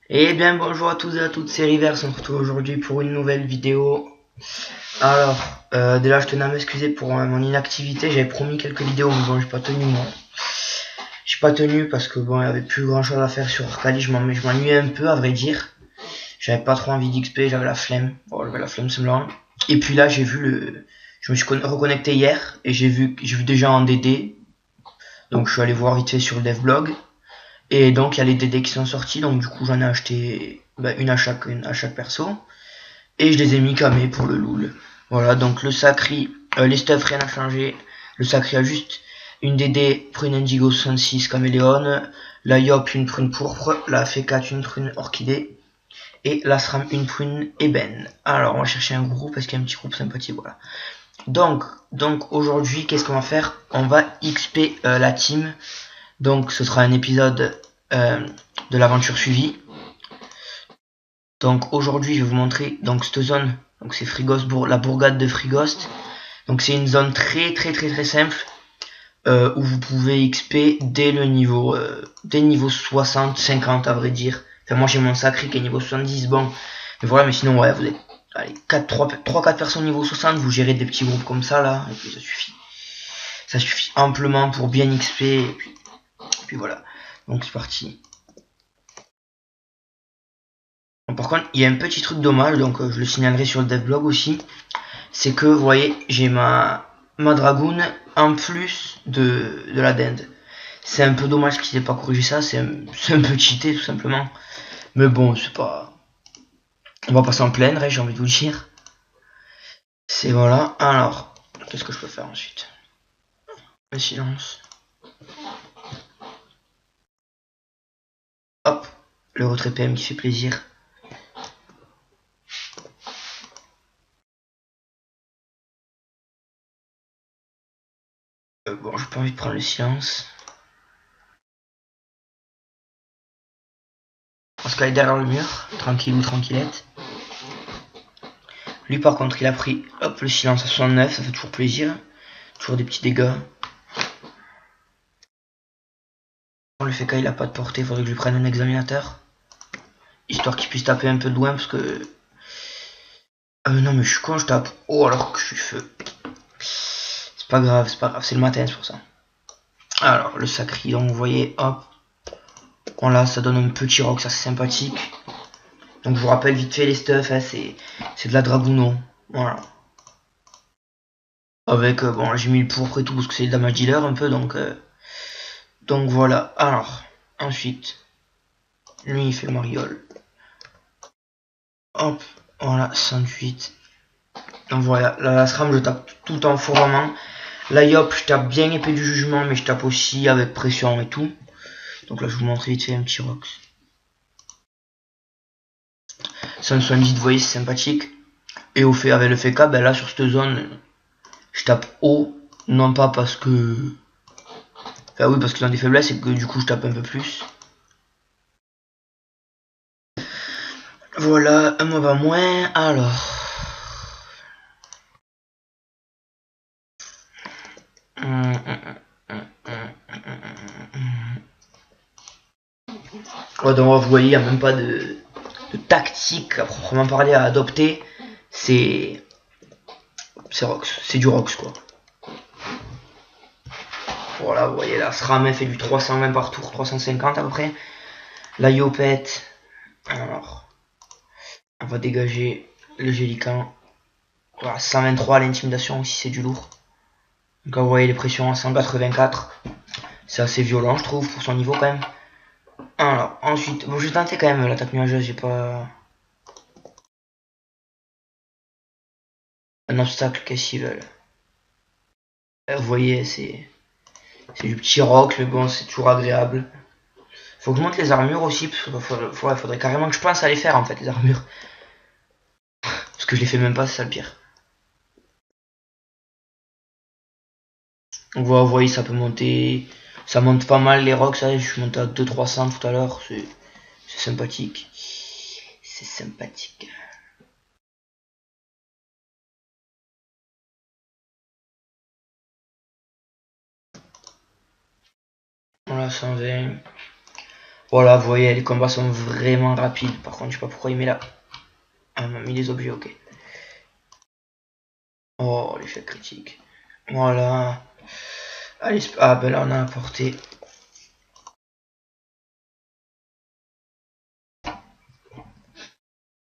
Et bien bonjour à tous et à toutes, c'est Rivers, on se retrouve aujourd'hui pour une nouvelle vidéo. Alors, déjà je tenais à m'excuser pour mon inactivité, j'avais promis quelques vidéos mais bon j'ai pas tenu moi. J'ai pas tenu parce que bon il y avait plus grand chose à faire sur Arcali, je m'ennuyais un peu à vrai dire. J'avais pas trop envie d'XP, j'avais la flemme, bon j'avais la flemme semblant. Et puis là j'ai vu je me suis reconnecté hier et j'ai vu déjà en DD. Donc je suis allé voir vite fait sur le devblog. Et donc il y a les DD qui sont sortis, donc du coup j'en ai acheté une à chaque perso. Et je les ai mis camés pour le loul. Voilà, donc le Sacri, les stuffs rien n'a changé. Le Sacri a juste une DD prune Indigo 66 caméléon, la Yop une prune pourpre, la F4 une prune orchidée, et la SRAM une prune ébène. Alors on va chercher un groupe parce qu'il y a un petit groupe sympathique, voilà. Donc aujourd'hui qu'est-ce qu'on va faire? On va XP la team. Donc ce sera un épisode de l'aventure suivie. Donc aujourd'hui je vais vous montrer donc cette zone. Donc c'est la bourgade de Frigost. Donc c'est une zone très simple où vous pouvez XP dès le niveau dès niveau 60, 50 à vrai dire. Enfin moi j'ai mon sacré qui est niveau 70, bon. Mais voilà, mais sinon ouais, vous êtes allez, 3-4 personnes niveau 60, vous gérez des petits groupes comme ça là, et puis ça suffit. Ça suffit amplement pour bien XP et puis voilà. Donc c'est parti. Par contre, il y a un petit truc dommage, donc je le signalerai sur le devblog aussi. C'est que, vous voyez, j'ai ma dragoon en plus de la dinde. C'est un peu dommage qu'ils aient pas corrigé ça, c'est un peu cheaté tout simplement. Mais bon, c'est pas... On va pas s'en plaindre, hein, j'ai envie de vous dire. C'est voilà. Alors, qu'est-ce que je peux faire ensuite? Le silence. Hop, le retrait PM qui fait plaisir. Bon, j'ai pas envie de prendre le silence. On se caille derrière le mur, tranquille ou tranquillette. Lui par contre il a pris hop le silence à 69, ça fait toujours plaisir. Toujours des petits dégâts. Le FK il a pas de portée, faudrait que je lui prenne un examinateur. Histoire qu'il puisse taper un peu de loin parce que... non mais je suis con, je tape. Oh alors que je suis feu. C'est pas grave, c'est le matin, c'est pour ça. Alors le sacri, donc vous voyez, hop. Bon là ça donne un petit rock, ça c'est sympathique. Donc je vous rappelle vite fait les stuffs, hein, c'est de la dragouno. Voilà. Avec, bon j'ai mis le pourpre et tout parce que c'est le damage dealer un peu, donc voilà. Alors, ensuite, lui il fait le mariole. Hop, voilà, 108. Donc voilà, la SRAM je tape tout en fourrement. La Yop je tape bien épée du jugement, mais je tape aussi avec pression et tout. Donc là je vous montre vite fait un petit rox. 170, vous voyez c'est sympathique. Et au fait avec le FK, ben là sur cette zone, je tape haut. Non pas parce que... Enfin oui parce qu'ils ont des faiblesses et que du coup je tape un peu plus. Voilà, un mauvais moins, alors... Ouais, donc vous voyez, il n'y a même pas de tactique à proprement parler à adopter. C'est Rox, c'est du Rox quoi. Voilà, vous voyez, la SRAM fait du 320 par tour, 350 à peu près. La Yopette, alors, on va dégager le Gélican. Voilà, 123 à l'intimidation aussi, c'est du lourd. Donc là, vous voyez les pressions à 184. C'est assez violent, je trouve, pour son niveau quand même. Alors, ensuite, bon, je vais tenter quand même l'attaque nuageuse, j'ai pas un obstacle qu'est-ce qu'ils veulent. Vous voyez, c'est du petit rock, mais bon, c'est toujours agréable. Faut que je monte les armures aussi, parce qu'il faudrait carrément que je pense à les faire en fait, les armures. Parce que je les fais même pas, c'est ça le pire. Donc voilà, vous voyez, ça peut monter. Ça monte pas mal les rocks, ça, je suis monté à 200-300 tout à l'heure, c'est sympathique. C'est sympathique. Voilà, 120. Voilà, vous voyez, les combats sont vraiment rapides. Par contre, je sais pas pourquoi il met là. Ah, il m'a mis les objets, ok. Oh, l'échec critique. Voilà. Allez, ah ben là on a apporté.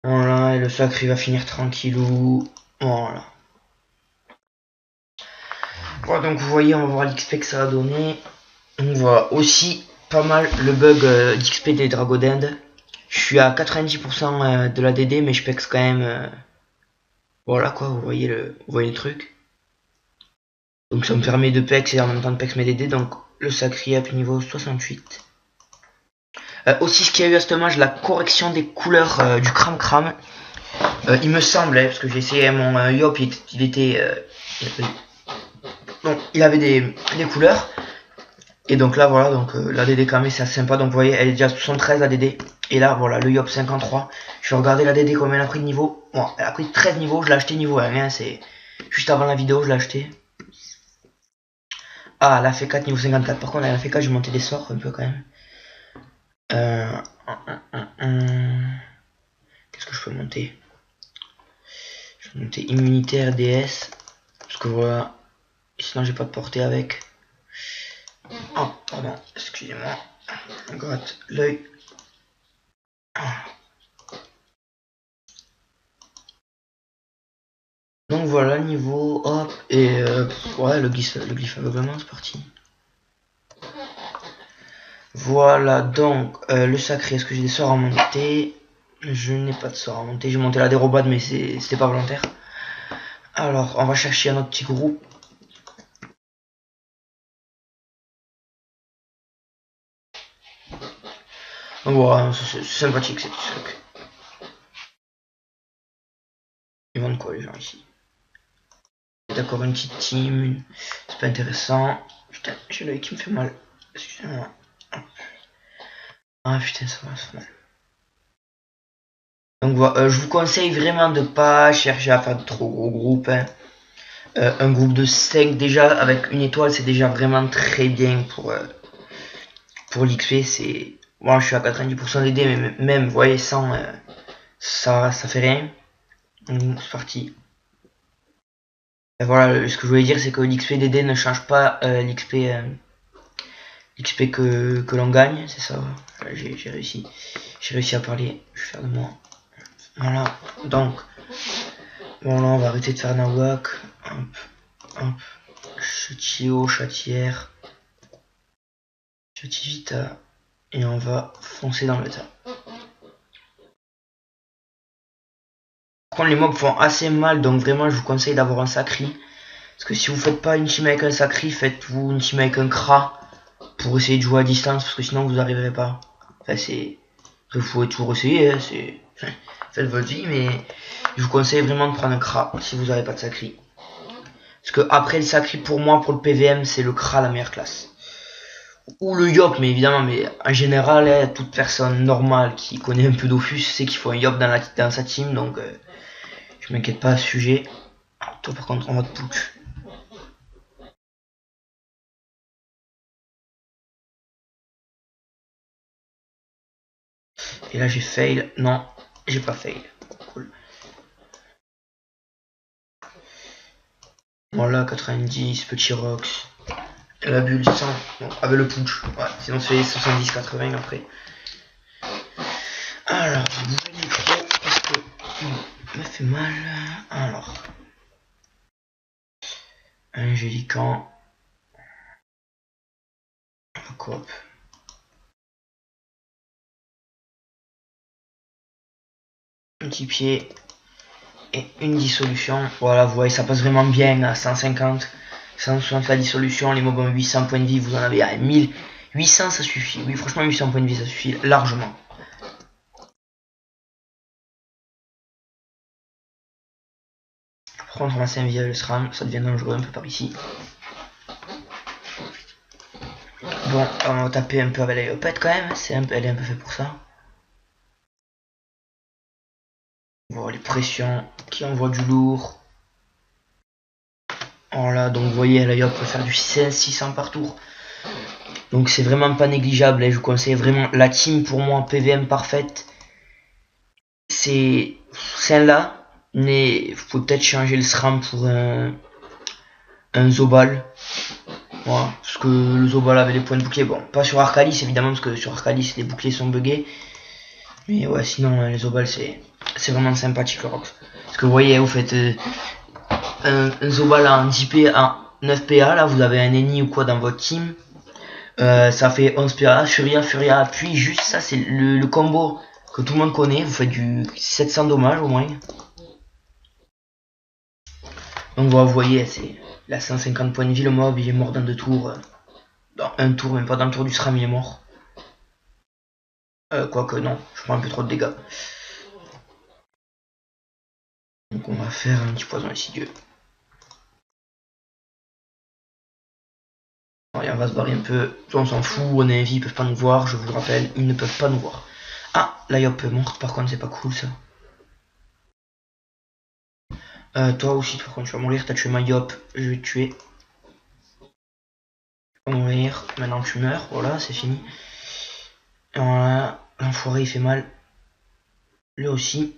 Voilà, et le sacré va finir tranquillou. Voilà. Voilà, donc vous voyez, on va voir l'XP que ça va donner. Donc voilà, aussi pas mal le bug d'XP des Dragodend. Je suis à 90% de la DD, mais je pex quand même. Voilà quoi, vous voyez le truc. Donc ça me permet de pex et en même temps de pex mes DD. Donc le sacré up niveau 68. Aussi, ce qu'il y a eu à ce match, la correction des couleurs du Cram Cram. Il me semblait, parce que j'ai essayé mon Yop, il avait des couleurs. Et donc là, voilà, donc la DD quand même, c'est assez sympa. Donc vous voyez, elle est déjà 73 la DD. Et là, voilà, le Yop 53. Je vais regarder la DD combien elle a pris de niveau. Bon, elle a pris 13 niveaux, je l'ai acheté niveau 1. Hein, c'est juste avant la vidéo, je l'ai acheté. Ah, elle a fait 4 niveau 54. Par contre, elle a fait 4, j'ai monté des sorts un peu quand même. Qu'est-ce que je peux monter? Je peux monter immunitaire DS. Parce que voilà. Sinon, j'ai pas de portée avec. Oh, pardon, excusez-moi. On gratte l'œil. Donc voilà, niveau, hop, et ouais, le glyphe aveuglement, c'est parti. Voilà, donc, le sacré, est-ce que j'ai des sorts à monter? Je n'ai pas de sorts à monter, j'ai monté la dérobade, mais c'était pas volontaire. Alors, on va chercher un autre petit groupe. Donc voilà, c'est sympathique ces petits trucs. Ils vendent quoi les gens ici? D'accord, une petite team, c'est pas intéressant. Putain, j'ai l'œil qui me fait mal. Excusez-moi. Ah putain, ça va, ça fait mal. Donc voilà, je vous conseille vraiment de pas chercher à faire de trop gros groupes. Hein. Un groupe de 5 déjà avec une étoile, c'est déjà vraiment très bien pour l'XP. C'est moi, je suis à 90% des dés, mais même, vous voyez, sans ça fait rien. Donc c'est parti. Et voilà, ce que je voulais dire, c'est que l'XP des dés ne change pas l'XP que l'on gagne, c'est ça. J'ai réussi. J'ai réussi à parler. Je vais faire de moi. Voilà. Donc, bon là, on va arrêter de faire Nawak. Hop, hop. Châtillot, Châtière, Châtivita. Et on va foncer dans le tas. Par contre, les mobs font assez mal, donc vraiment, je vous conseille d'avoir un sacri. Parce que si vous faites pas une team avec un sacri, faites-vous une team avec un Kra pour essayer de jouer à distance, parce que sinon vous n'arriverez pas. Enfin, c'est. Vous pouvez toujours essayer, hein, c'est. Faites votre vie, mais je vous conseille vraiment de prendre un Kra si vous n'avez pas de sacri. Parce que après le sacri, pour moi, pour le PVM, c'est le Kra la meilleure classe. Ou le Yop, mais évidemment, mais en général, hein, toute personne normale qui connaît un peu Dofus sait qu'il faut un Yop dans sa team, donc je m'inquiète pas à ce sujet. Toi, par contre, on va te putsch. Et là, j'ai fail. Non, j'ai pas fail. Cool. Voilà, 90, petit Rox. La bulle 100. Bon, avec le putsch. Ouais, sinon, c'est 70-80 après. Alors, je vais bouger le micro parce que il m'a fait mal. Alors, Angélican. Coop. Un petit pied. Et une dissolution. Voilà, vous voyez, ça passe vraiment bien à 150. 160 la dissolution. Les mobs ont 800 points de vie. Vous en avez à 1800, ça suffit. Oui, franchement, 800 points de vie, ça suffit largement. Par contre, on va s'envier le SRAM. Ça devient dangereux un peu par ici. Bon, on va taper un peu avec la Yopette quand même. Elle est un peu faite pour ça. Voilà, les pressions qui envoient du lourd. Voilà, donc vous voyez, la Yop peut faire du 600 par tour. Donc c'est vraiment pas négligeable, et je vous conseille vraiment la team pour moi PVM parfaite. C'est celle-là, mais vous pouvez peut-être changer le SRAM pour un Zobal. Voilà, parce que le Zobal avait les points de bouclier. Bon, pas sur Arcalis évidemment, parce que sur Arcalis les boucliers sont buggés. Mais ouais, sinon les Zobal c'est vraiment sympathique le Rox. Parce que vous voyez, vous faites un Zobal en 10 PA, 9 PA, là vous avez un ennemi ou quoi dans votre team. Ça fait 11 PA, Furia, puis juste ça c'est le combo que tout le monde connaît. Vous faites du 700 dommages au moins. Donc voilà, vous voyez, c'est la 150 points de vie, le mob il est mort dans 2 tours. Dans un tour, même pas dans le tour du SRAM il est mort. Quoique non, je prends un peu trop de dégâts. Donc on va faire un petit poison insidieux. Allez, on va se barrer un peu, on s'en fout, on est vie, ils peuvent pas nous voir, je vous le rappelle, ils ne peuvent pas nous voir. Ah, la Yop est morte, par contre c'est pas cool ça. Toi aussi, par contre tu vas mourir, t'as tué ma Yop, je vais te tuer. Tu vas mourir, maintenant tu meurs, voilà, c'est fini. Et voilà, l'enfoiré il fait mal. Lui aussi.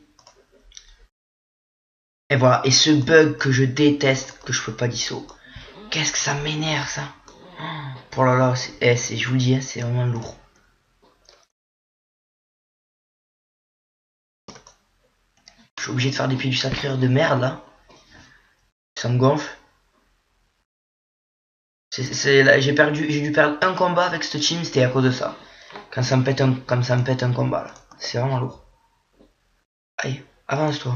Et voilà, et ce bug que je déteste, que je peux pas disso. Qu'est-ce que ça m'énerve ça. Oh là là, je vous dis, c'est vraiment lourd. Je suis obligé de faire des pieds du sacré de merde là. Ça me gonfle. J'ai dû perdre un combat avec ce team, c'était à cause de ça. Quand ça me pète un combat là. C'est vraiment lourd. Allez, avance-toi.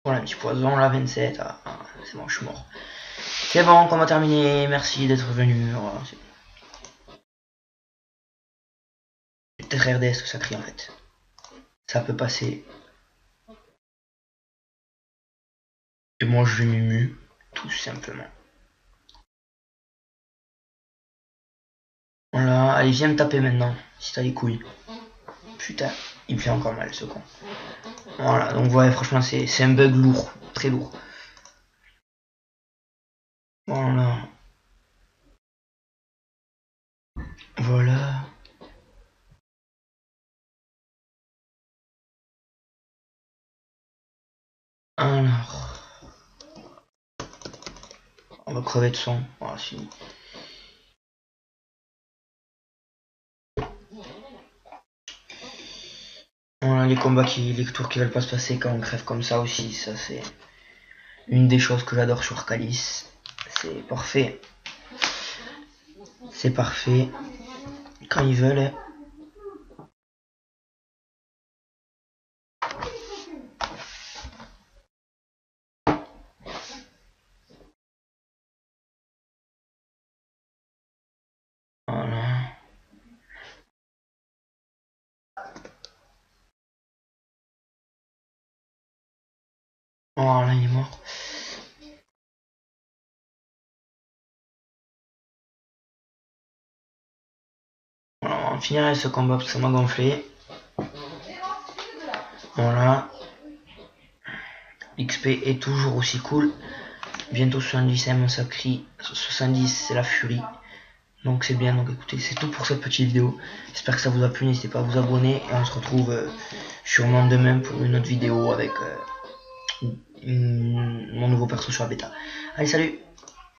Voilà, un petit poison là, 27. Ah, c'est bon, je suis mort. C'est bon, combat terminé. Merci d'être venu. Voilà, c'est peut-être RDS que ça crie en fait. Ça peut passer. Et moi je vais mumu, tout simplement. Voilà, allez viens me taper maintenant, si t'as les couilles. Putain, il me fait encore mal ce con. Voilà, donc ouais, franchement c'est un bug lourd, très lourd. Voilà. Voilà. Alors. On va crever de son. Voilà, fini. Voilà, les tours qui veulent pas se passer quand on crève comme ça aussi, ça c'est une des choses que j'adore sur Arcalis. C'est parfait. C'est parfait. Quand ils veulent. Voilà. Voilà, il est mort. Voilà, on va finir avec ce combat parce que ça m'a gonflé. Voilà. XP est toujours aussi cool. Bientôt 70, mon sacré. 70, c'est la furie. Donc c'est bien. Donc écoutez, c'est tout pour cette petite vidéo. J'espère que ça vous a plu. N'hésitez pas à vous abonner. Et on se retrouve sûrement demain pour une autre vidéo avec mon nouveau perso sur la bêta. Allez, salut!